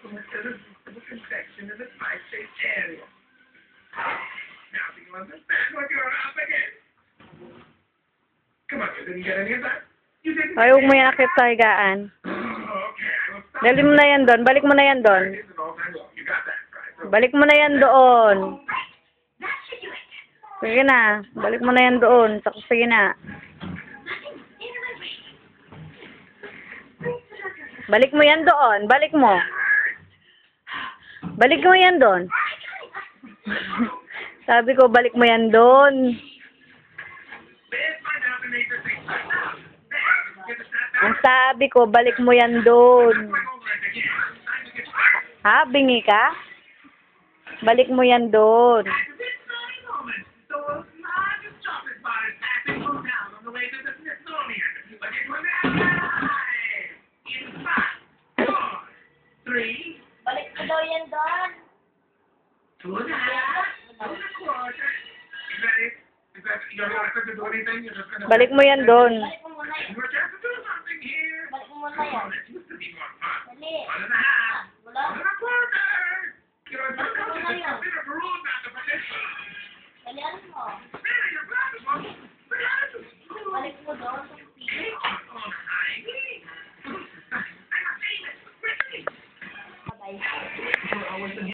disinfection in the tri-state area. Now, do you understand what you're up against? Come on, you didn't get any of that? You didn't. Ay, huwag mo yan akit sa higaan. Okay, well, stop. Dali mo na yan doon. Balik mo na yan doon. It's an all-time low. You got that, right? So, Balik mo na yan doon. Sige na. Balik mo na yan doon. Sige na. Balik mo yan doon. Balik mo. Balik mo yan doon. Sabi ko, balik mo yan doon. Ang sabi ko, balik mo yan doon. Ha? Bingi ka? Balik mo yan doon. Balik mo daw yan doon. Balik mo yan doon. Balik mo muna yan. Balik mo muna yan. Dali. Wala. Quarter! You know,